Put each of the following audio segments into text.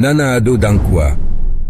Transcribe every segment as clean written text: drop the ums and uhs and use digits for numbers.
Nana Addo Dankwa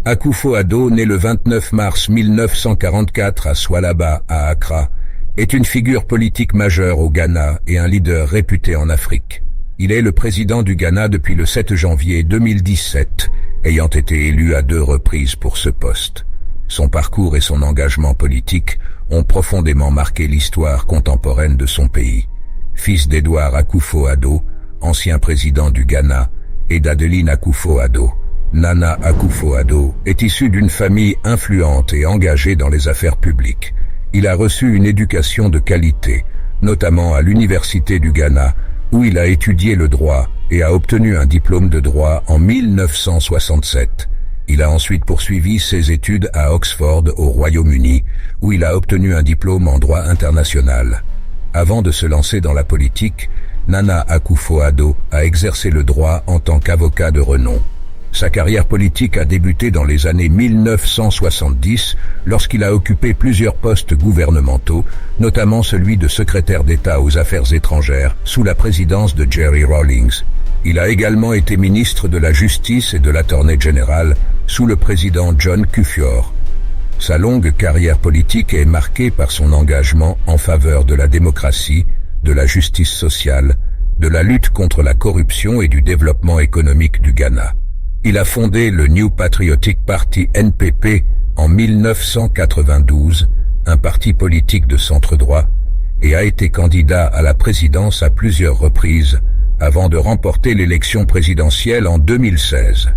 Akufo-Addo, né le 29 mars 1944 à Swalaba, à Accra, est une figure politique majeure au Ghana et un leader réputé en Afrique. Il est le président du Ghana depuis le 7 janvier 2017, ayant été élu à 2 reprises pour ce poste. Son parcours et son engagement politique ont profondément marqué l'histoire contemporaine de son pays. Fils d'Edouard Akufo-Addo, ancien président du Ghana, et d'Adeline Akufo-Addo, Nana Akufo-Addo est issu d'une famille influente et engagée dans les affaires publiques. Il a reçu une éducation de qualité, notamment à l'Université du Ghana, où il a étudié le droit et a obtenu un diplôme de droit en 1967. Il a ensuite poursuivi ses études à Oxford, au Royaume-Uni, où il a obtenu un diplôme en droit international. Avant de se lancer dans la politique, Nana Akufo-Addo a exercé le droit en tant qu'avocat de renom. Sa carrière politique a débuté dans les années 1970 lorsqu'il a occupé plusieurs postes gouvernementaux, notamment celui de secrétaire d'État aux Affaires étrangères sous la présidence de Jerry Rawlings. Il a également été ministre de la Justice et de l'Attorney General sous le président John Kufuor. Sa longue carrière politique est marquée par son engagement en faveur de la démocratie, de la justice sociale, de la lutte contre la corruption et du développement économique du Ghana. Il a fondé le New Patriotic Party NPP en 1992, un parti politique de centre-droit, et a été candidat à la présidence à plusieurs reprises avant de remporter l'élection présidentielle en 2016.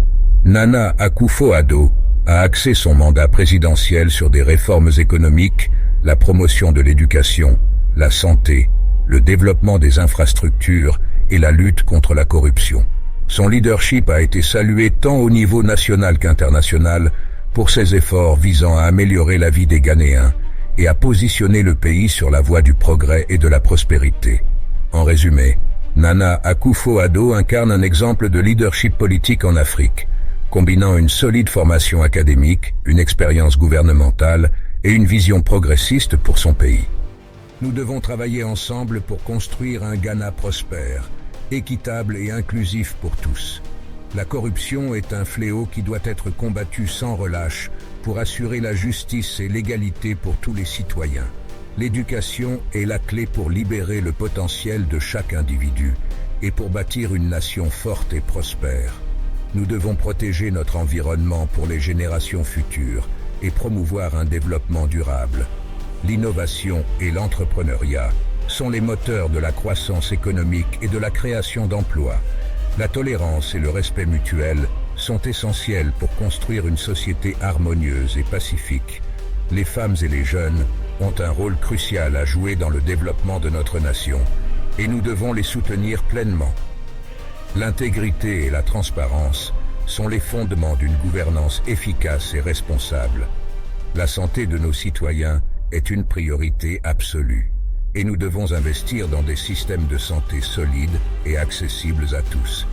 Nana Akufo-Addo a axé son mandat présidentiel sur des réformes économiques, la promotion de l'éducation, la santé, le développement des infrastructures et la lutte contre la corruption. Son leadership a été salué tant au niveau national qu'international pour ses efforts visant à améliorer la vie des Ghanéens et à positionner le pays sur la voie du progrès et de la prospérité. En résumé, Nana Akufo-Addo incarne un exemple de leadership politique en Afrique, combinant une solide formation académique, une expérience gouvernementale et une vision progressiste pour son pays. Nous devons travailler ensemble pour construire un Ghana prospère, équitable et inclusif pour tous. La corruption est un fléau qui doit être combattu sans relâche pour assurer la justice et l'égalité pour tous les citoyens. L'éducation est la clé pour libérer le potentiel de chaque individu et pour bâtir une nation forte et prospère. Nous devons protéger notre environnement pour les générations futures et promouvoir un développement durable. L'innovation et l'entrepreneuriat sont les moteurs de la croissance économique et de la création d'emplois. La tolérance et le respect mutuel sont essentiels pour construire une société harmonieuse et pacifique. Les femmes et les jeunes ont un rôle crucial à jouer dans le développement de notre nation, et nous devons les soutenir pleinement. L'intégrité et la transparence sont les fondements d'une gouvernance efficace et responsable. La santé de nos citoyens est une priorité absolue, et nous devons investir dans des systèmes de santé solides et accessibles à tous.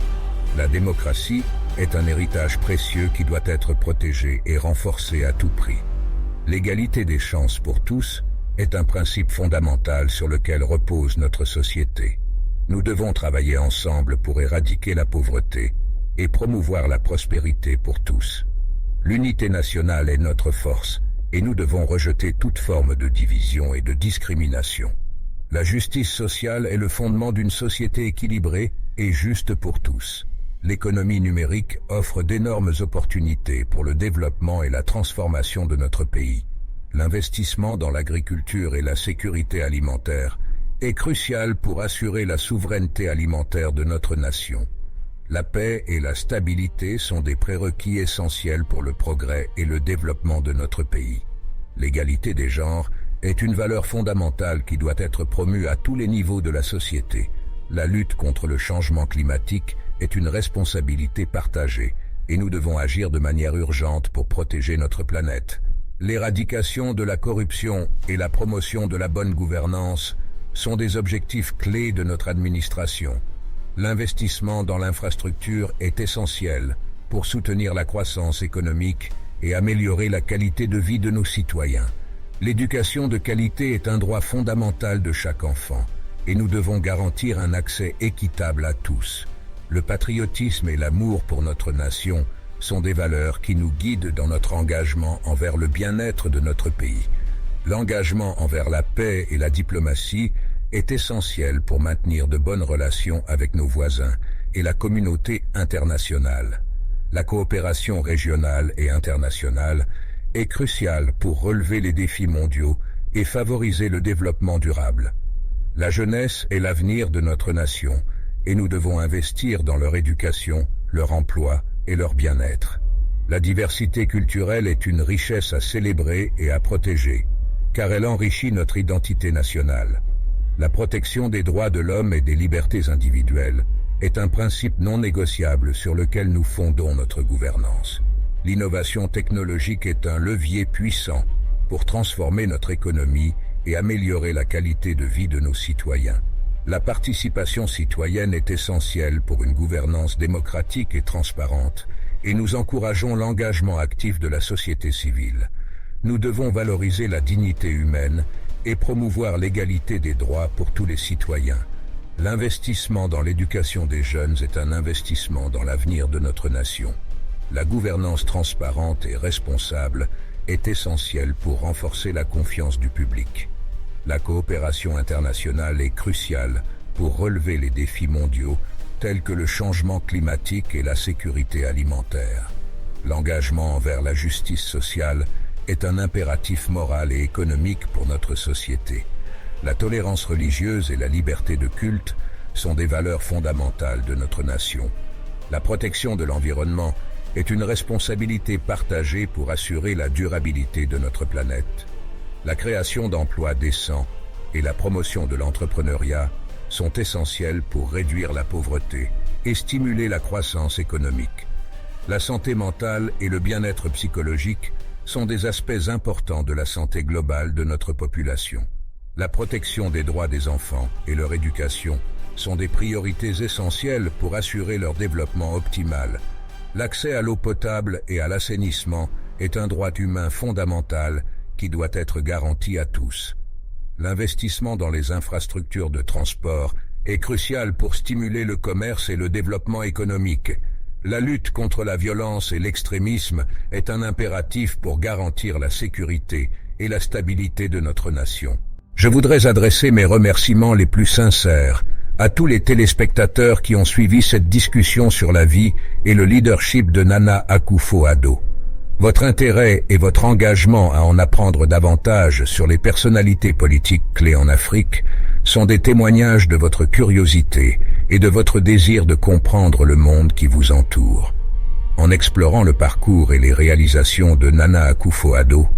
La démocratie est un héritage précieux qui doit être protégé et renforcé à tout prix. L'égalité des chances pour tous est un principe fondamental sur lequel repose notre société. Nous devons travailler ensemble pour éradiquer la pauvreté et promouvoir la prospérité pour tous. L'unité nationale est notre force, et nous devons rejeter toute forme de division et de discrimination. La justice sociale est le fondement d'une société équilibrée et juste pour tous. L'économie numérique offre d'énormes opportunités pour le développement et la transformation de notre pays. L'investissement dans l'agriculture et la sécurité alimentaire est crucial pour assurer la souveraineté alimentaire de notre nation. La paix et la stabilité sont des prérequis essentiels pour le progrès et le développement de notre pays. L'égalité des genres est une valeur fondamentale qui doit être promue à tous les niveaux de la société. La lutte contre le changement climatique est une responsabilité partagée et nous devons agir de manière urgente pour protéger notre planète. L'éradication de la corruption et la promotion de la bonne gouvernance sont des objectifs clés de notre administration. L'investissement dans l'infrastructure est essentiel pour soutenir la croissance économique et améliorer la qualité de vie de nos citoyens. L'éducation de qualité est un droit fondamental de chaque enfant, et nous devons garantir un accès équitable à tous. Le patriotisme et l'amour pour notre nation sont des valeurs qui nous guident dans notre engagement envers le bien-être de notre pays. L'engagement envers la paix et la diplomatie est essentiel pour maintenir de bonnes relations avec nos voisins et la communauté internationale. La coopération régionale et internationale est cruciale pour relever les défis mondiaux et favoriser le développement durable. La jeunesse est l'avenir de notre nation et nous devons investir dans leur éducation, leur emploi et leur bien-être. La diversité culturelle est une richesse à célébrer et à protéger, car elle enrichit notre identité nationale. La protection des droits de l'homme et des libertés individuelles est un principe non négociable sur lequel nous fondons notre gouvernance. L'innovation technologique est un levier puissant pour transformer notre économie et améliorer la qualité de vie de nos citoyens. La participation citoyenne est essentielle pour une gouvernance démocratique et transparente, et nous encourageons l'engagement actif de la société civile. Nous devons valoriser la dignité humaine et promouvoir l'égalité des droits pour tous les citoyens. L'investissement dans l'éducation des jeunes est un investissement dans l'avenir de notre nation. La gouvernance transparente et responsable est essentielle pour renforcer la confiance du public. La coopération internationale est cruciale pour relever les défis mondiaux tels que le changement climatique et la sécurité alimentaire. L'engagement envers la justice sociale est un impératif moral et économique pour notre société. La tolérance religieuse et la liberté de culte sont des valeurs fondamentales de notre nation. La protection de l'environnement est une responsabilité partagée pour assurer la durabilité de notre planète. La création d'emplois décents et la promotion de l'entrepreneuriat sont essentielles pour réduire la pauvreté et stimuler la croissance économique. La santé mentale et le bien-être psychologique sont des aspects importants de la santé globale de notre population. La protection des droits des enfants et leur éducation sont des priorités essentielles pour assurer leur développement optimal. L'accès à l'eau potable et à l'assainissement est un droit humain fondamental qui doit être garanti à tous. L'investissement dans les infrastructures de transport est crucial pour stimuler le commerce et le développement économique. La lutte contre la violence et l'extrémisme est un impératif pour garantir la sécurité et la stabilité de notre nation. Je voudrais adresser mes remerciements les plus sincères à tous les téléspectateurs qui ont suivi cette discussion sur la vie et le leadership de Nana Akufo-Addo. Votre intérêt et votre engagement à en apprendre davantage sur les personnalités politiques clés en Afrique sont des témoignages de votre curiosité et de votre désir de comprendre le monde qui vous entoure. En explorant le parcours et les réalisations de Nana Akufo-Addo,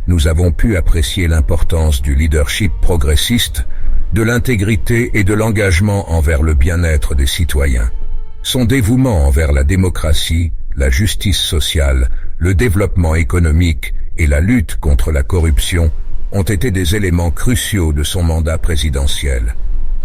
nous avons pu apprécier l'importance du leadership progressiste, de l'intégrité et de l'engagement envers le bien-être des citoyens. Son dévouement envers la démocratie, la justice sociale, le développement économique et la lutte contre la corruption ont été des éléments cruciaux de son mandat présidentiel.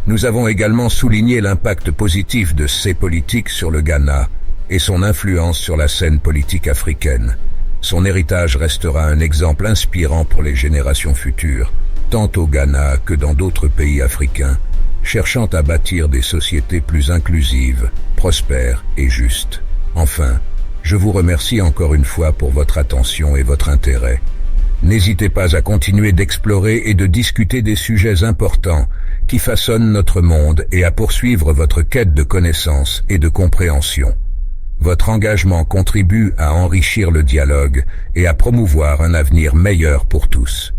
Nous avons également souligné l'impact positif de ces politiques sur le Ghana et son influence sur la scène politique africaine. Son héritage restera un exemple inspirant pour les générations futures, tant au Ghana que dans d'autres pays africains, cherchant à bâtir des sociétés plus inclusives, prospères et justes. Enfin, je vous remercie encore une fois pour votre attention et votre intérêt. N'hésitez pas à continuer d'explorer et de discuter des sujets importants qui façonnent notre monde et à poursuivre votre quête de connaissances et de compréhension. Votre engagement contribue à enrichir le dialogue et à promouvoir un avenir meilleur pour tous.